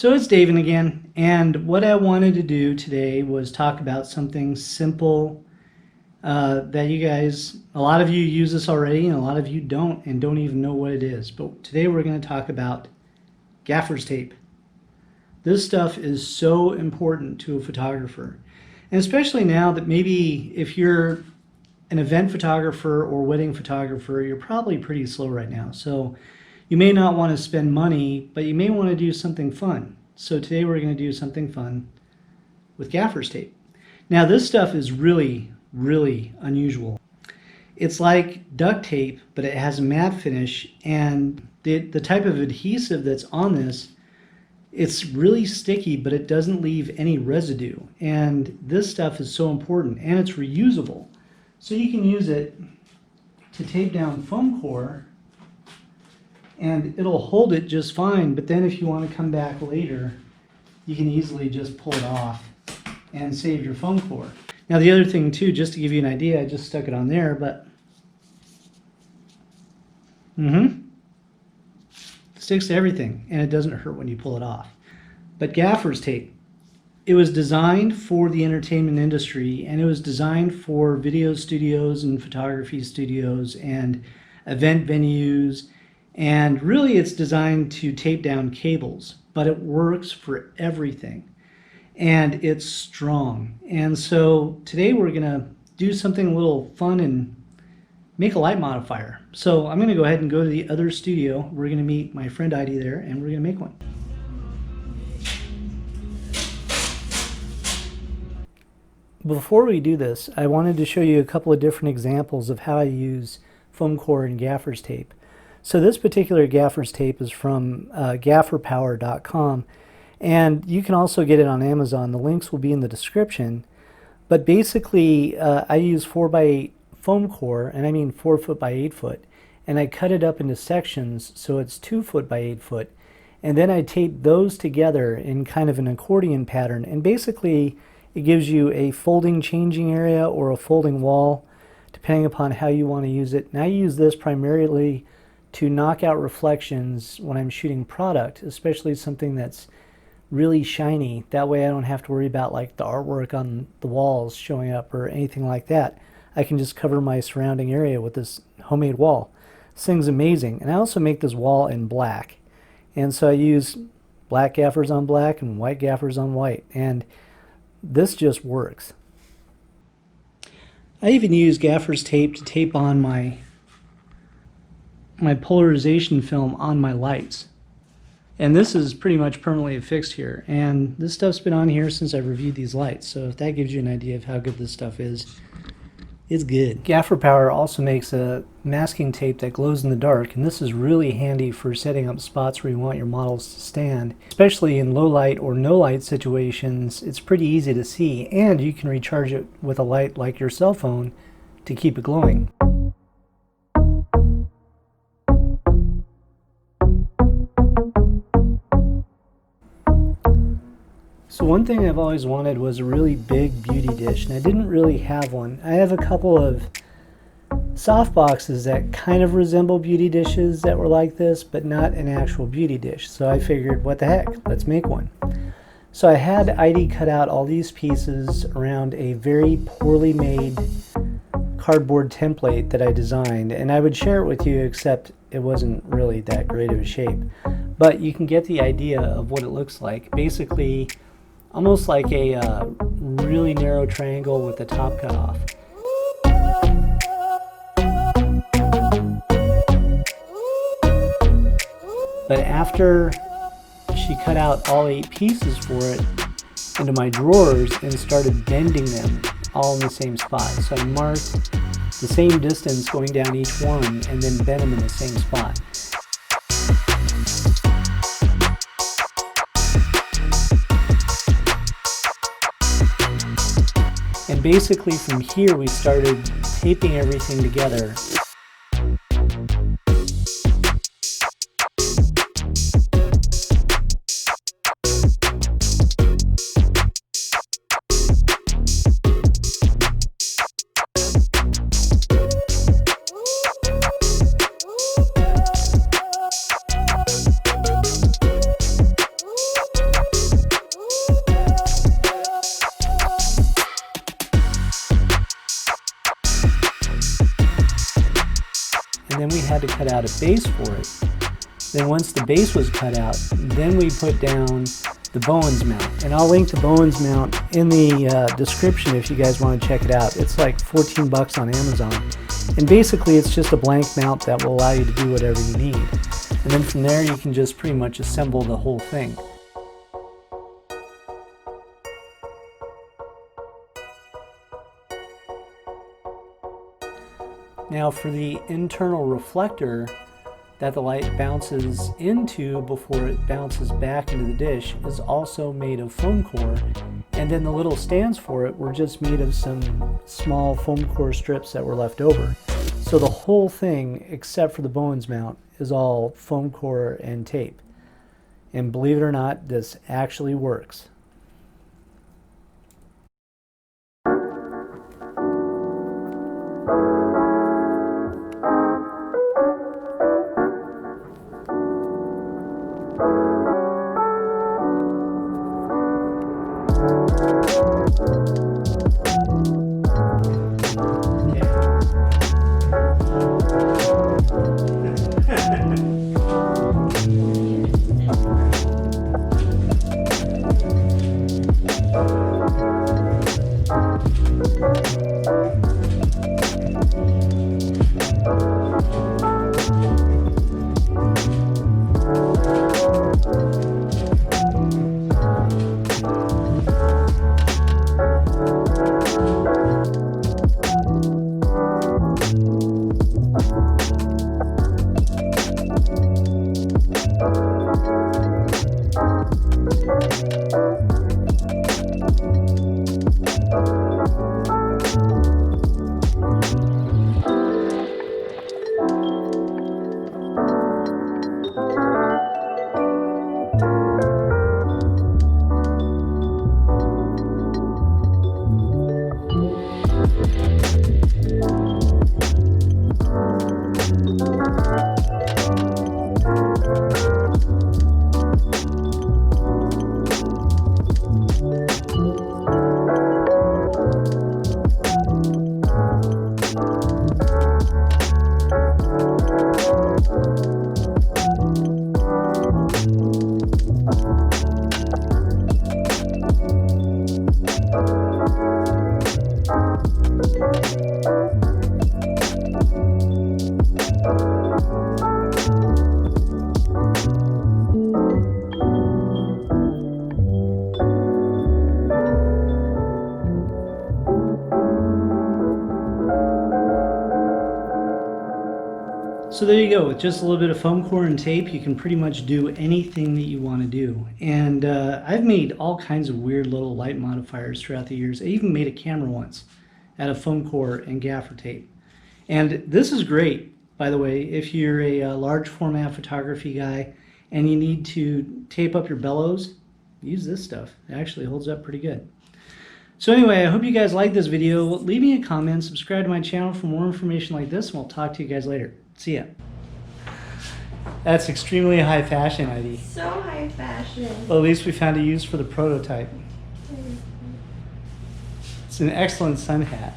So it's David again, and what I wanted to do today was talk about something simple that you guys, a lot of you use this already and a lot of you don't and don't even know what it is. But today we're going to talk about Gaffers tape. This stuff is so important to a photographer, and especially now that maybe if you're an event photographer or wedding photographer, you're probably pretty slow right now. So you may not want to spend money, but you may want to do something fun. So today we're going to do something fun with Gaffers tape. Now this stuff is really unusual. It's like duct tape, but it has a matte finish, and the type of adhesive that's on this, it's really sticky, but it doesn't leave any residue. And this stuff is so important, and it's reusable. So you can use it to tape down foam core, and it'll hold it just fine, but then if you want to come back later, you can easily just pull it off and save your foam core. Now the other thing too, just to give you an idea, I just stuck it on there, but sticks to everything, and it doesn't hurt when you pull it off. But Gaffers tape, it was designed for the entertainment industry, and it was designed for video studios and photography studios and event venues. And really it's designed to tape down cables, but it works for everything. And it's strong. And so today we're gonna do something a little fun and make a light modifier. So I'm gonna go ahead and go to the other studio. We're gonna meet my friend Heidi there, and we're gonna make one. Before we do this, I wanted to show you a couple of different examples of how I use foam core and Gaffers tape. So this particular Gaffers tape is from gafferpower.com, and you can also get it on Amazon. The links will be in the description. But basically, I use 4x8 foam core, and I mean 4 foot by 8 foot, and I cut it up into sections so it's 2 foot by 8 foot, and then I tape those together in kind of an accordion pattern, and basically it gives you a folding changing area or a folding wall, depending upon how you want to use it. And I use this primarily to knock out reflections when I'm shooting product, especially something that's really shiny. That way I don't have to worry about like the artwork on the walls showing up or anything like that. I can just cover my surrounding area with this homemade wall. This thing's amazing. And I also make this wall in black. And so I use black gaffers on black and white gaffers on white. And this just works. I even use Gaffers tape to tape on my polarization film on my lights, and this is pretty much permanently affixed here, and this stuff's been on here since I reviewed these lights, so if that gives you an idea of how good this stuff is, it's good. Gaffer Power also makes a masking tape that glows in the dark, and this is really handy for setting up spots where you want your models to stand, especially in low light or no light situations. It's pretty easy to see, and you can recharge it with a light like your cell phone to keep it glowing. So one thing I've always wanted was a really big beauty dish, and I didn't really have one. I have a couple of soft boxes that kind of resemble beauty dishes that were like this, but not an actual beauty dish. So I figured, what the heck, let's make one. So I had Heidi cut out all these pieces around a very poorly made cardboard template that I designed, and I would share it with you, except it wasn't really that great of a shape. But you can get the idea of what it looks like. Basically, almost like a really narrow triangle with the top cut off. But after she cut out all 8 pieces for it into my drawers and started bending them all in the same spot. So I marked the same distance going down each one and then bent them in the same spot. And basically from here we started taping everything together. had to cut out a base for it. Then once the base was cut out, then we put down the Bowens mount. And I'll link the Bowens mount in the description if you guys want to check it out. It's like 14 bucks on Amazon. And basically it's just a blank mount that will allow you to do whatever you need. And then from there you can just pretty much assemble the whole thing. Now for the internal reflector that the light bounces into before it bounces back into the dish is also made of foam core, and then the little stands for it were just made of some small foam core strips that were left over. So the whole thing, except for the Bowens mount, is all foam core and tape. And believe it or not, this actually works. So there you go. With just a little bit of foam core and tape, you can pretty much do anything that you want to do. And I've made all kinds of weird little light modifiers throughout the years. I even made a camera once out of foam core and gaffer tape. And this is great, by the way, if you're a large format photography guy and you need to tape up your bellows, use this stuff. It actually holds up pretty good. So anyway, I hope you guys liked this video. Leave me a comment, subscribe to my channel for more information like this, and we'll talk to you guys later. See ya. That's extremely high fashion, Heidi. So high fashion. Well, at least we found a use for the prototype. It's an excellent sun hat.